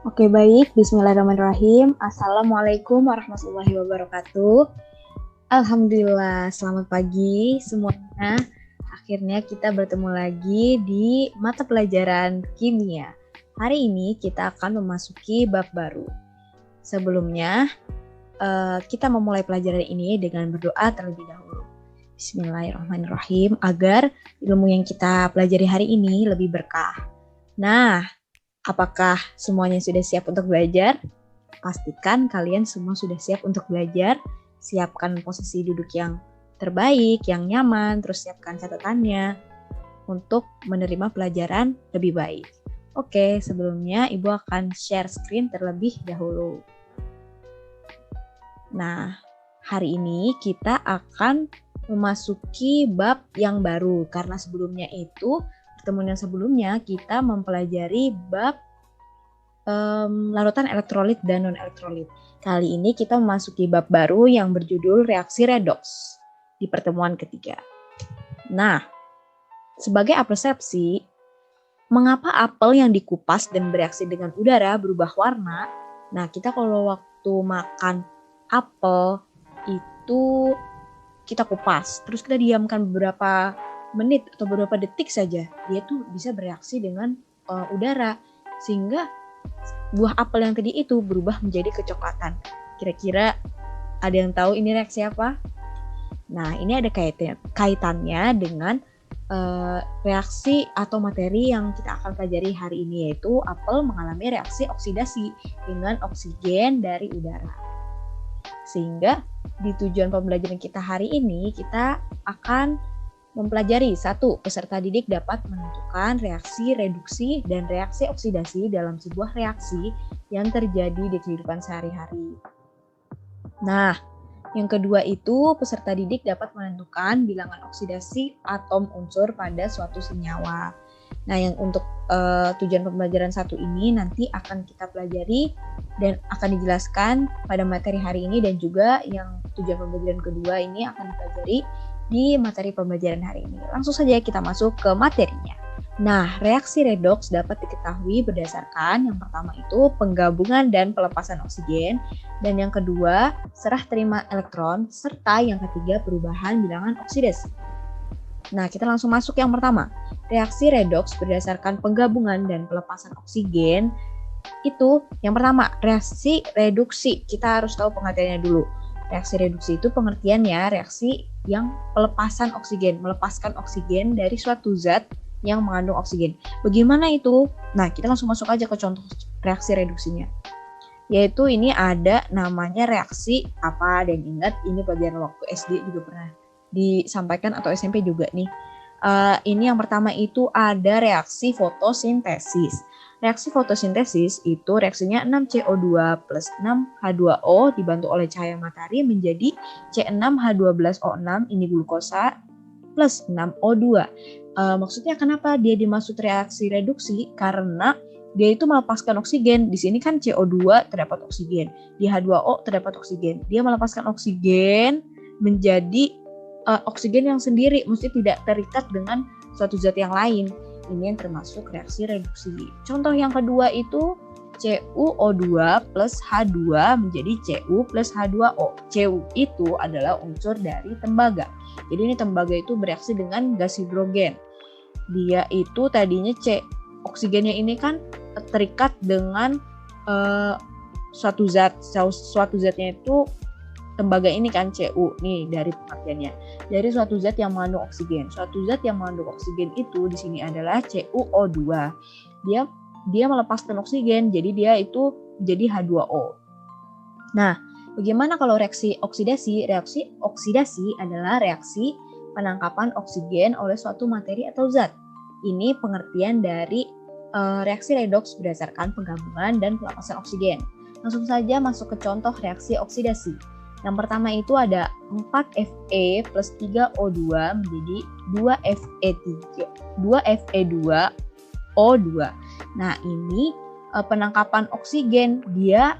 Oke baik, bismillahirrahmanirrahim. Assalamualaikum warahmatullahi wabarakatuh. Alhamdulillah, selamat pagi semuanya. Akhirnya kita bertemu lagi di mata pelajaran kimia. Hari ini kita akan memasuki bab baru. Sebelumnya, kita memulai pelajaran ini dengan berdoa terlebih dahulu. Bismillahirrahmanirrahim, agar ilmu yang kita pelajari hari ini lebih berkah. Nah, apakah semuanya sudah siap untuk belajar? Pastikan kalian semua sudah siap untuk belajar. Siapkan posisi duduk yang terbaik, yang nyaman, terus siapkan catatannya untuk menerima pelajaran lebih baik. Oke, sebelumnya Ibu akan share screen terlebih dahulu. Nah, hari ini kita akan memasuki bab yang baru karena sebelumnya itu pertemuan yang sebelumnya kita mempelajari bab larutan elektrolit dan non-elektrolit. Kali ini kita memasuki bab baru yang berjudul reaksi redoks di pertemuan ketiga. Nah, sebagai apersepsi, mengapa apel yang dikupas dan bereaksi dengan udara berubah warna? Nah, kita kalau waktu makan apel itu kita kupas, terus kita diamkan beberapa menit atau beberapa detik saja, dia tuh bisa bereaksi dengan udara, sehingga buah apel yang tadi itu berubah menjadi kecoklatan. Kira-kira ada yang tahu ini reaksi apa? Nah, ini ada kaitannya dengan reaksi atau materi yang kita akan pelajari hari ini, yaitu apel mengalami reaksi oksidasi dengan oksigen dari udara. Sehingga di tujuan pembelajaran kita hari ini, kita akan mempelajari satu, peserta didik dapat menentukan reaksi reduksi dan reaksi oksidasi dalam sebuah reaksi yang terjadi di kehidupan sehari-hari. Nah, yang kedua itu peserta didik dapat menentukan bilangan oksidasi atom unsur pada suatu senyawa. Nah, yang untuk tujuan pembelajaran satu ini nanti akan kita pelajari dan akan dijelaskan pada materi hari ini, dan juga yang tujuan pembelajaran kedua ini akan dipelajari di materi pembelajaran hari ini. Langsung saja kita masuk ke materinya. Nah, reaksi redoks dapat diketahui berdasarkan yang pertama itu penggabungan dan pelepasan oksigen, dan yang kedua serah terima elektron, serta yang ketiga perubahan bilangan oksidasi. Nah, kita langsung masuk yang pertama. Reaksi redoks berdasarkan penggabungan dan pelepasan oksigen itu yang pertama, reaksi reduksi. Kita harus tahu pengertiannya dulu. Reaksi reduksi itu pengertiannya reaksi yang pelepasan oksigen, melepaskan oksigen dari suatu zat yang mengandung oksigen. Bagaimana itu? Nah, kita langsung masuk aja ke contoh reaksi reduksinya. Yaitu ini ada namanya reaksi apa, dan ingat ini pelajaran waktu SD juga pernah disampaikan atau SMP juga nih. Ini yang pertama itu ada reaksi fotosintesis. Reaksi fotosintesis itu reaksinya 6CO2 plus 6H2O dibantu oleh cahaya matahari menjadi C6H12O6, ini glukosa, plus 6O2. Maksudnya kenapa dia dimaksud reaksi reduksi? Karena dia itu melepaskan oksigen. Di sini kan CO2 terdapat oksigen, di H2O terdapat oksigen. Dia melepaskan oksigen menjadi oksigen yang sendiri, mesti tidak terikat dengan suatu zat yang lain. Ini yang termasuk reaksi reduksi. Contoh yang kedua itu CuO2 plus H2 menjadi Cu plus H2O. Cu itu adalah unsur dari tembaga. Jadi ini tembaga itu bereaksi dengan gas hidrogen. Dia itu tadinya oksigennya ini kan terikat dengan suatu zatnya itu tembaga ini kan Cu nih dari pengertiannya, dari suatu zat yang mengandung oksigen. Suatu zat yang mengandung oksigen itu di sini adalah CuO2. Dia melepaskan oksigen, jadi dia itu jadi H2O. Nah, bagaimana kalau reaksi oksidasi? Reaksi oksidasi adalah reaksi penangkapan oksigen oleh suatu materi atau zat. Ini pengertian dari reaksi redoks berdasarkan penggabungan dan pelepasan oksigen. Langsung saja masuk ke contoh reaksi oksidasi. Yang pertama itu ada 4Fe plus 3O2 menjadi 2Fe2O2. Nah, ini penangkapan oksigen. Dia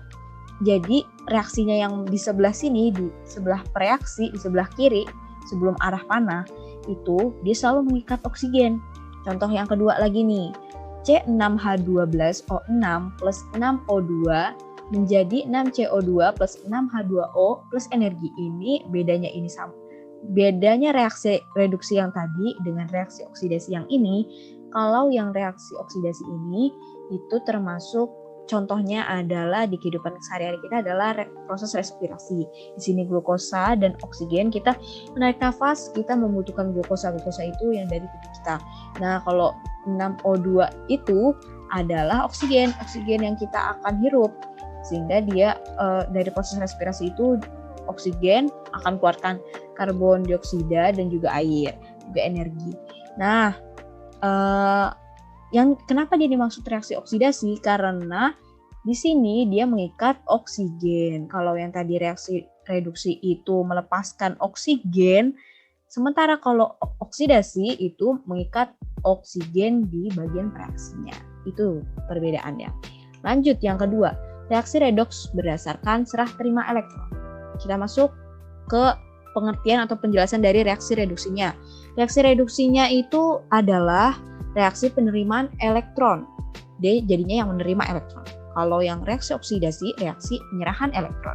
jadi reaksinya yang di sebelah sini, di sebelah preaksi, di sebelah kiri, sebelum arah panah, itu dia selalu mengikat oksigen. Contoh yang kedua lagi nih, C6H12O6 plus 6O2 menjadi 6CO2 plus 6H2O plus energi ini. Bedanya reaksi reduksi yang tadi dengan reaksi oksidasi yang ini, kalau yang reaksi oksidasi ini itu termasuk contohnya adalah di kehidupan sehari-hari kita adalah proses respirasi. Di sini glukosa dan oksigen, kita menarik nafas, kita membutuhkan glukosa. Glukosa itu yang dari tubuh kita. Nah, kalau 6O2 itu adalah oksigen yang kita akan hirup. Sehingga dia dari proses respirasi itu oksigen akan keluarkan karbon dioksida dan juga air, juga energi. Nah, yang kenapa dia dimaksud reaksi oksidasi? Karena di sini dia mengikat oksigen. Kalau yang tadi reaksi reduksi itu melepaskan oksigen, sementara kalau oksidasi itu mengikat oksigen di bagian reaksinya. Itu perbedaannya. Lanjut yang kedua, reaksi redoks berdasarkan serah terima elektron. Kita masuk ke pengertian atau penjelasan dari reaksi reduksinya. Reaksi reduksinya itu adalah reaksi penerimaan elektron. D jadinya yang menerima elektron. Kalau yang reaksi oksidasi, reaksi penyerahan elektron.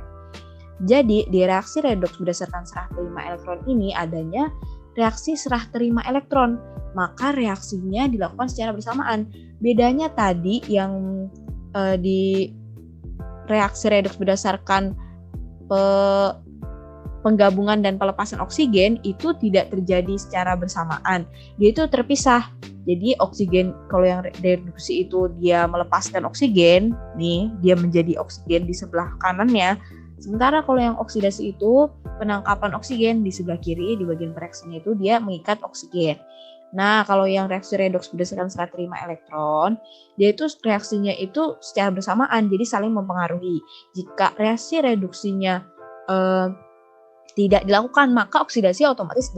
Jadi di reaksi redoks berdasarkan serah terima elektron ini adanya reaksi serah terima elektron. Maka reaksinya dilakukan secara bersamaan. Bedanya tadi yang di reaksi redoks berdasarkan penggabungan dan pelepasan oksigen itu tidak terjadi secara bersamaan. Dia itu terpisah. Jadi oksigen, kalau yang reduksi itu dia melepaskan oksigen, nih dia menjadi oksigen di sebelah kanannya. Sementara kalau yang oksidasi itu penangkapan oksigen di sebelah kiri, di bagian reaksinya itu dia mengikat oksigen. Nah, kalau yang reaksi redoks berdasarkan serah terima elektron, dia itu reaksinya itu secara bersamaan, jadi saling mempengaruhi. Jika reaksi reduksinya tidak dilakukan, maka oksidasi otomatis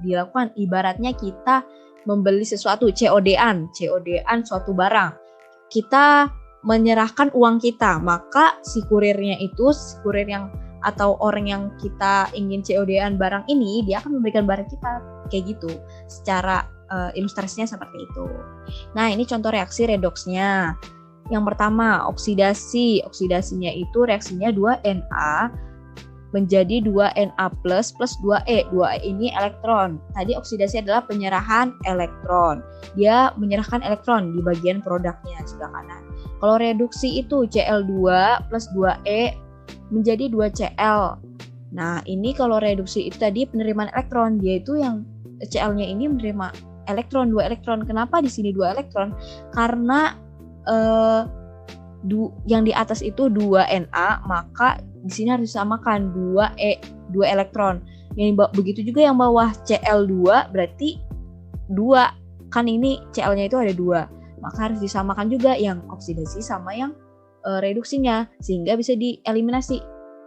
dilakukan. Ibaratnya kita membeli sesuatu, COD-an suatu barang. Kita menyerahkan uang kita, maka si kurir yang atau orang yang kita ingin COD-an barang ini, dia akan memberikan barang kita kayak gitu. Secara ilustrasinya seperti itu. Nah, ini contoh reaksi redoksnya. Yang pertama, oksidasi. Oksidasinya itu reaksinya 2Na menjadi 2Na plus 2E. 2E ini elektron. Tadi oksidasi adalah penyerahan elektron. Dia menyerahkan elektron di bagian produknya sebelah kanan. Kalau reduksi itu Cl2 plus 2E menjadi 2Cl. Nah, ini kalau reduksi itu tadi penerimaan elektron. Dia itu yang Cl-nya ini menerima elektron, 2 elektron. Kenapa di sini 2 elektron? Karena yang di atas itu 2Na, maka di sini harus disamakan 2 elektron. Yang begitu juga yang bawah Cl2 berarti 2. Kan ini Cl-nya itu ada 2. Maka harus disamakan juga yang oksidasi sama yang reduksinya sehingga bisa dieliminasi,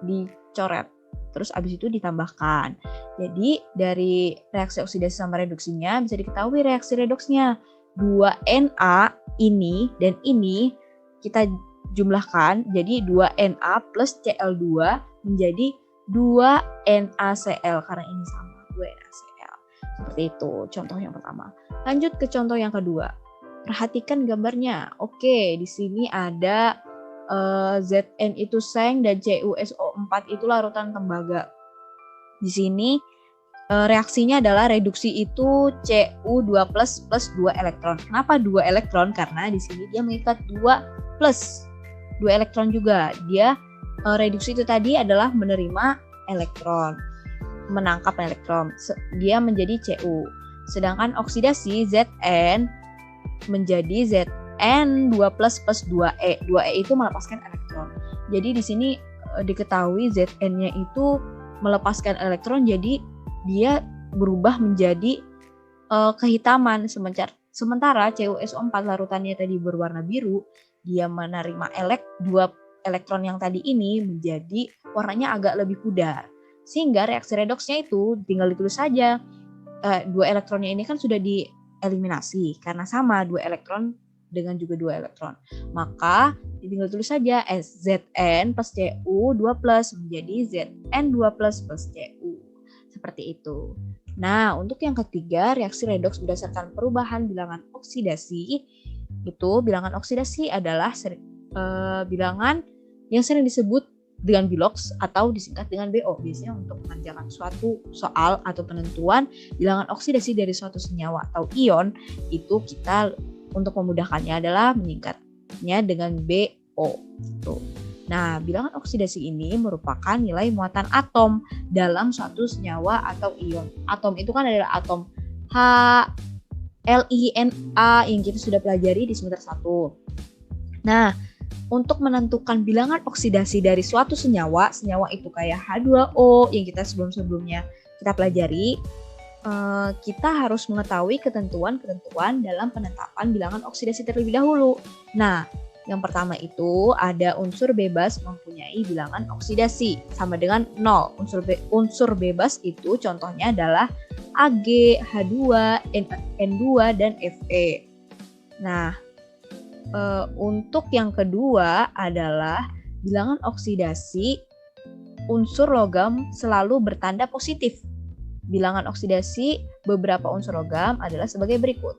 dicoret. Terus abis itu ditambahkan. Jadi dari reaksi oksidasi sama reduksinya bisa diketahui reaksi redoksnya. 2Na ini dan ini kita jumlahkan jadi 2Na plus Cl2 menjadi 2NaCl karena ini sama 2NaCl. Seperti itu contoh yang pertama. Lanjut ke contoh yang kedua. Perhatikan gambarnya. Oke, di sini ada Zn itu seng dan CuSO4 itu larutan tembaga. Di sini reaksinya adalah reduksi itu Cu2 plus 2 elektron. Kenapa 2 elektron? Karena di sini dia mengikat 2 plus 2 elektron juga. Dia reduksi itu tadi adalah menerima elektron, menangkap elektron. Dia menjadi Cu. Sedangkan oksidasi Zn menjadi Zn2 plus 2E. 2E itu melepaskan elektron. Jadi di sini diketahui Zn-nya itu melepaskan elektron, jadi dia berubah menjadi kehitaman. Sementara CuSO4 larutannya tadi berwarna biru, dia menerima 2 elektron yang tadi ini menjadi warnanya agak lebih pudar. Sehingga reaksi redoksnya itu tinggal ditulis saja. 2 elektronnya ini kan sudah dieliminasi karena sama 2 elektron dengan juga 2 elektron. Maka tinggal tulis saja Zn plus Cu 2 plus menjadi Zn2 plus Cu. Seperti itu. Nah, untuk yang ketiga, reaksi redoks berdasarkan perubahan bilangan oksidasi. itu bilangan oksidasi adalah bilangan yang sering disebut dengan Bilox atau disingkat dengan BO. Biasanya untuk mengerjakan suatu soal atau penentuan bilangan oksidasi dari suatu senyawa atau ion, itu kita untuk memudahkannya adalah menyingkatnya dengan BO. Tuh. Nah, bilangan oksidasi ini merupakan nilai muatan atom dalam suatu senyawa atau ion. Atom itu kan adalah atom H, Li, Na yang kita sudah pelajari di semester 1. Nah, untuk menentukan bilangan oksidasi dari suatu senyawa itu kayak H2O yang kita sebelum-sebelumnya kita pelajari, kita harus mengetahui ketentuan-ketentuan dalam penetapan bilangan oksidasi terlebih dahulu. Nah, yang pertama itu ada unsur bebas mempunyai bilangan oksidasi sama dengan 0. Unsur bebas itu contohnya adalah Ag, H2, N2, dan Fe. Nah, untuk yang kedua adalah bilangan oksidasi unsur logam selalu bertanda positif. Bilangan oksidasi beberapa unsur logam adalah sebagai berikut.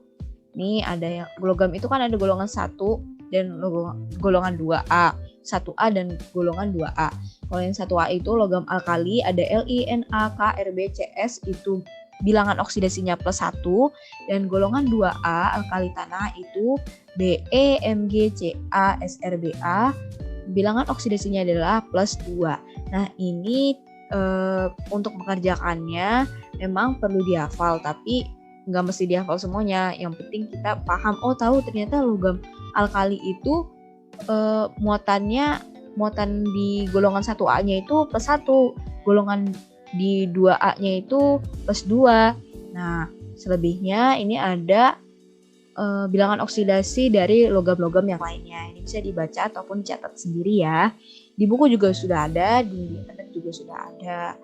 Nih ada yang logam itu kan ada golongan 1 dan golongan 2A. 1A dan golongan 2A. Kalau yang 1A itu logam alkali ada Li, Na, K, Rb, Cs itu bilangan oksidasinya +1, dan golongan 2A alkali tanah itu Be, Mg, Ca, Srba, bilangan oksidasinya adalah +2. Nah, ini untuk mengerjakannya memang perlu dihafal, tapi nggak mesti dihafal semuanya. Yang penting kita paham, tahu ternyata logam alkali itu muatan di golongan 1A-nya itu +1, golongan di 2A-nya itu +2. Nah, selebihnya ini ada bilangan oksidasi dari logam-logam yang lainnya. Ini bisa dibaca ataupun catat sendiri ya. Di buku juga sudah ada, di internet juga sudah ada.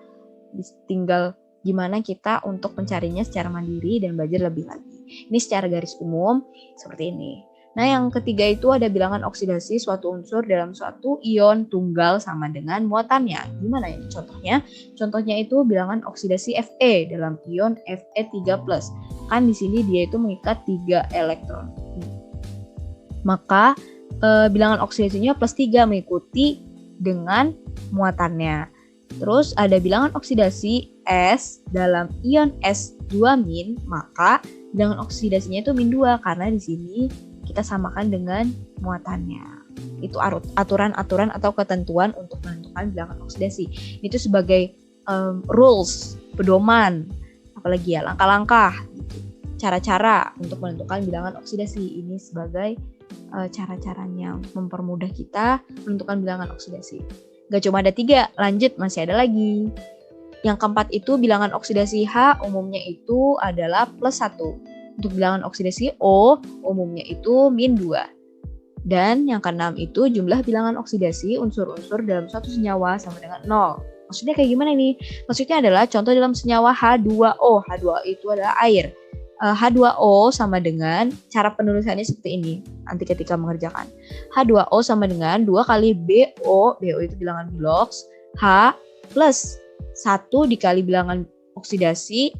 Tinggal gimana kita untuk mencarinya secara mandiri dan belajar lebih lagi. Ini secara garis umum seperti ini. Nah, yang ketiga itu ada bilangan oksidasi suatu unsur dalam suatu ion tunggal sama dengan muatannya. Gimana ini contohnya? Contohnya itu bilangan oksidasi Fe dalam ion Fe3+. Kan di sini dia itu mengikat 3 elektron. Maka bilangan oksidasinya +3 mengikuti dengan muatannya. Terus ada bilangan oksidasi S dalam ion S2-, maka bilangan oksidasinya itu -2 karena di sini kita samakan dengan muatannya. Itu aturan-aturan atau ketentuan untuk menentukan bilangan oksidasi. Itu sebagai rules, pedoman, apalagi ya langkah-langkah, gitu. Cara-cara untuk menentukan bilangan oksidasi. Ini sebagai cara-caranya mempermudah kita menentukan bilangan oksidasi. Gak cuma ada 3, lanjut masih ada lagi. Yang keempat itu bilangan oksidasi H umumnya itu adalah +1. Untuk bilangan oksidasi O umumnya itu -2. Dan yang keenam itu jumlah bilangan oksidasi unsur-unsur dalam suatu senyawa sama dengan 0. Maksudnya kayak gimana nih? Maksudnya adalah contoh dalam senyawa H2O. H2O itu adalah air. H2O sama dengan, cara penulisannya seperti ini nanti ketika mengerjakan. H2O sama dengan 2 kali BO. BO itu bilangan Bilox. H plus 1 dikali bilangan oksidasi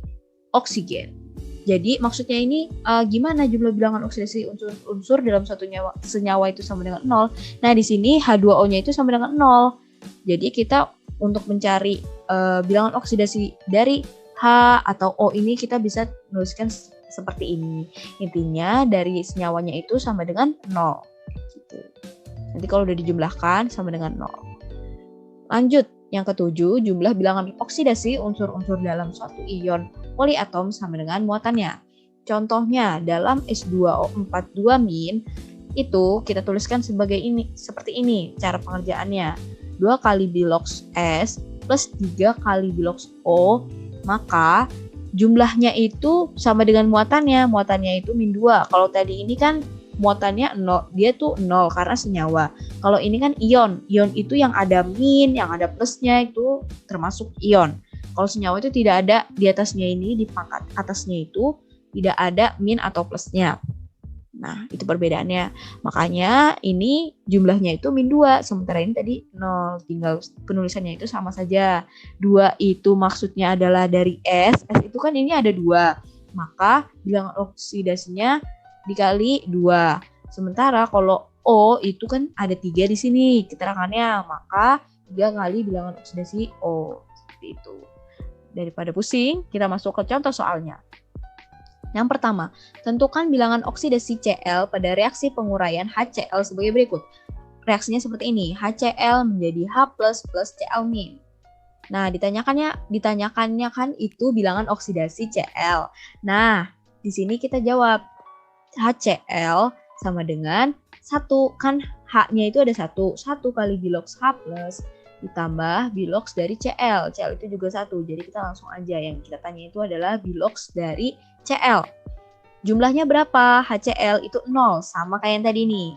oksigen. Jadi maksudnya ini gimana jumlah bilangan oksidasi unsur dalam satu senyawa itu sama dengan 0. Nah, di sini H2O-nya itu sama dengan 0. Jadi kita untuk mencari bilangan oksidasi dari H atau O ini kita bisa menuliskan seperti ini. Intinya dari senyawanya itu sama dengan 0. Gitu. Nanti kalau udah dijumlahkan sama dengan 0. Lanjut, yang ketujuh, jumlah bilangan oksidasi unsur-unsur dalam suatu ion poliatom sama dengan muatannya. Contohnya dalam S2O42- itu kita tuliskan sebagai ini, seperti ini cara pengerjaannya. 2 kali Bilox S plus 3 kali Bilox O, maka jumlahnya itu sama dengan muatannya. Muatannya itu -2. Kalau tadi ini kan muatannya 0, dia tuh 0 karena senyawa. Kalau ini kan ion. Ion itu yang ada min, yang ada plusnya itu termasuk ion. Kalau senyawa itu tidak ada di atasnya ini, di pangkat atasnya itu tidak ada min atau plusnya. Nah, itu perbedaannya. Makanya ini jumlahnya itu -2, sementara ini tadi 0. Tinggal penulisannya itu sama saja. 2 itu maksudnya adalah dari S. S itu kan ini ada 2. Maka bilangan oksidasinya dikali 2. Sementara kalau O itu kan ada 3 di sini keterangannya, maka 3 kali bilangan oksidasi O. Seperti itu. Daripada pusing, kita masuk ke contoh soalnya. Yang pertama, tentukan bilangan oksidasi Cl pada reaksi penguraian HCl sebagai berikut. Reaksinya seperti ini, HCl menjadi H++ Cl-. Nah, ditanyakannya kan itu bilangan oksidasi Cl. Nah, di sini kita jawab HCl sama dengan 1, kan H-nya itu ada 1 kali bilox H+ ditambah bilox dari Cl. Cl itu juga 1, jadi kita langsung aja yang kita tanya itu adalah bilox dari Cl. Jumlahnya berapa? HCl itu 0, sama kayak yang tadi nih.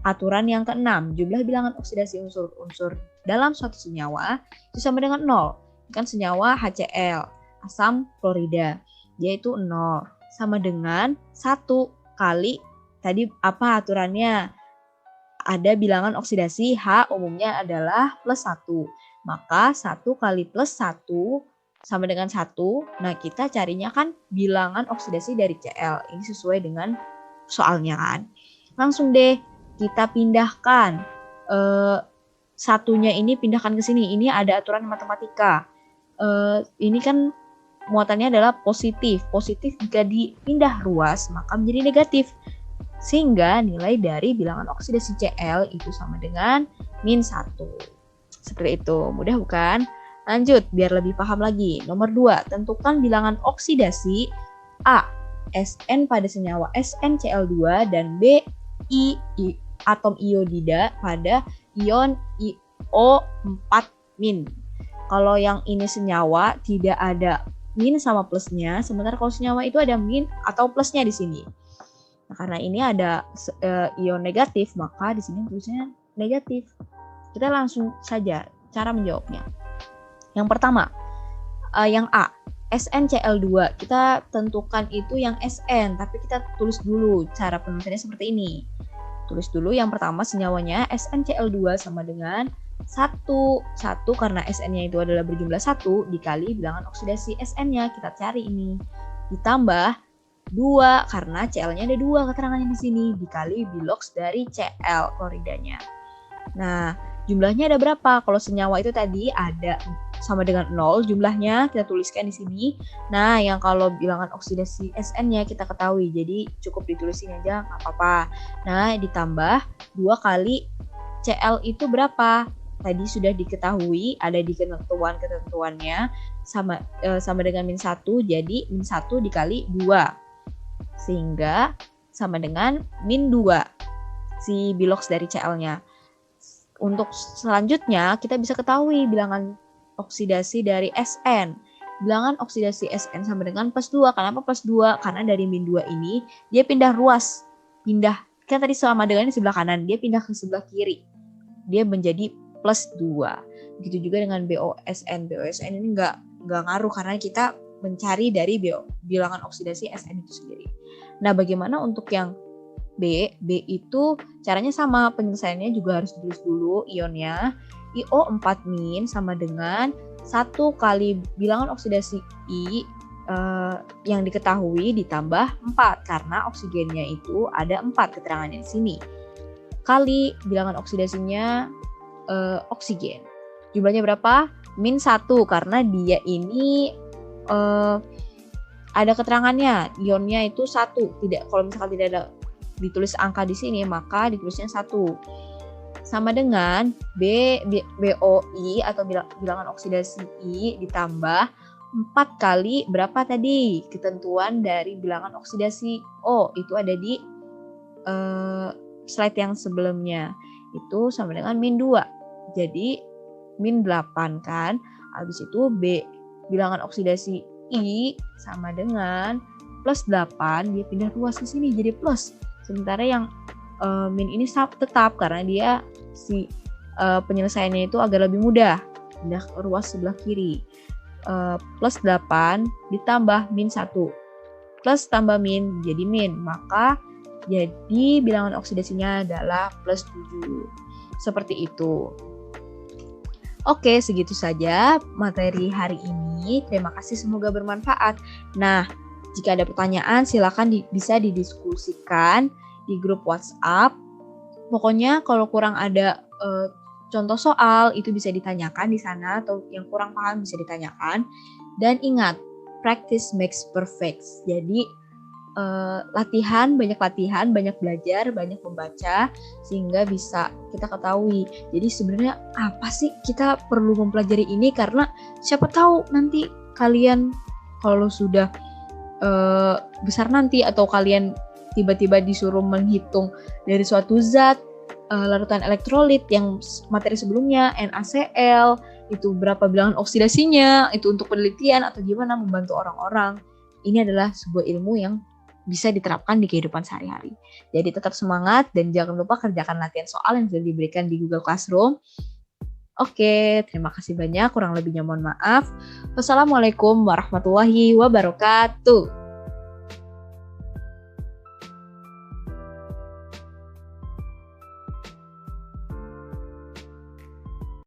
Aturan yang ke-6, jumlah bilangan oksidasi unsur-unsur dalam suatu senyawa itu sama dengan 0. Kan senyawa HCl, asam klorida, yaitu 0. Sama dengan 1 kali, tadi apa aturannya? Ada bilangan oksidasi H umumnya adalah +1. Maka 1 kali +1 sama dengan 1. Nah, kita carinya kan bilangan oksidasi dari Cl. Ini sesuai dengan soalnya kan. Langsung deh kita pindahkan satunya ini pindahkan ke sini. Ini ada aturan matematika. Ini kan muatannya adalah positif. Positif jika dipindah ruas maka menjadi negatif. Sehingga nilai dari bilangan oksidasi Cl itu sama dengan -1. Seperti itu. Mudah bukan? Lanjut biar lebih paham lagi. Nomor 2, tentukan bilangan oksidasi A. Sn pada senyawa SnCl2 dan B. I atom iodida pada ion IO4-. Kalau yang ini senyawa tidak ada min sama plusnya, sementara kalau senyawa itu ada min atau plusnya di sini. Nah, karena ini ada ion negatif, maka di sini tulisnya negatif. Kita langsung saja cara menjawabnya. Yang pertama, yang A, SnCl2. Kita tentukan itu yang Sn, tapi kita tulis dulu cara penulisannya seperti ini. Tulis dulu yang pertama senyawanya SnCl2 sama dengan 1 karena Sn-nya itu adalah berjumlah 1 dikali bilangan oksidasi Sn-nya, kita cari ini. Ditambah 2 karena Cl-nya ada 2 keterangannya di sini dikali bilox dari Cl kloridanya. Nah, jumlahnya ada berapa? Kalau senyawa itu tadi ada sama dengan 0 jumlahnya, kita tuliskan di sini. Nah, yang kalau bilangan oksidasi Sn-nya kita ketahui, jadi cukup ditulisin aja, nggak apa-apa. Nah, ditambah 2 kali Cl itu berapa? Tadi sudah diketahui, ada di ketentuannya sama dengan -1, jadi -1 dikali 2. Sehingga sama dengan -2 si bilox dari Cl-nya. Untuk selanjutnya kita bisa ketahui bilangan oksidasi dari Sn. Bilangan oksidasi Sn sama dengan +2. Kenapa +2? Karena dari -2 ini dia pindah ruas. Kan tadi sama dengan di sebelah kanan, dia pindah ke sebelah kiri. Dia menjadi +2. Begitu juga dengan BOSN. BOSN ini nggak ngaruh karena kita mencari dari bilangan oksidasi Sn itu sendiri. Nah, bagaimana untuk yang B itu caranya sama, penyelesaiannya juga harus ditulis dulu ionnya. IO4- sama dengan 1 kali bilangan oksidasi I yang diketahui ditambah 4 karena oksigennya itu ada 4 keterangannya di sini. Kali bilangan oksidasinya oksigen. Jumlahnya berapa? -1 karena dia ini ada keterangannya ionnya itu 1. Kalau misalkan tidak ada ditulis angka di sini, maka ditulisnya 1. Sama dengan BOI atau bilangan oksidasi I ditambah 4 kali berapa tadi? Ketentuan dari bilangan oksidasi O itu ada di slide yang sebelumnya. Itu sama dengan -2. Jadi -8 kan. Habis itu bilangan oksidasi I sama dengan +8, dia pindah ruas ke sini jadi plus. Sementara yang min ini tetap karena dia penyelesaiannya itu agak lebih mudah, pindah ke ruas sebelah kiri. +8 ditambah -1 plus tambah min jadi min, maka jadi bilangan oksidasinya adalah +7. Seperti itu. Oke, segitu saja materi hari ini. Terima kasih, semoga bermanfaat. Nah, jika ada pertanyaan silakan bisa didiskusikan di grup WhatsApp. Pokoknya kalau kurang ada contoh soal itu bisa ditanyakan di sana, atau yang kurang paham bisa ditanyakan. Dan ingat, practice makes perfect. Jadi banyak latihan, banyak belajar, banyak membaca, sehingga bisa kita ketahui. Jadi sebenarnya apa sih kita perlu mempelajari ini, karena siapa tahu nanti kalian kalau sudah besar nanti, atau kalian tiba-tiba disuruh menghitung dari suatu zat larutan elektrolit yang materi sebelumnya NaCl itu berapa bilangan oksidasinya, itu untuk penelitian atau gimana membantu orang-orang. Ini adalah sebuah ilmu yang bisa diterapkan di kehidupan sehari-hari. Jadi tetap semangat dan jangan lupa kerjakan latihan soal yang sudah diberikan di Google Classroom. Oke, terima kasih banyak. Kurang lebihnya mohon maaf. Wassalamualaikum warahmatullahi wabarakatuh.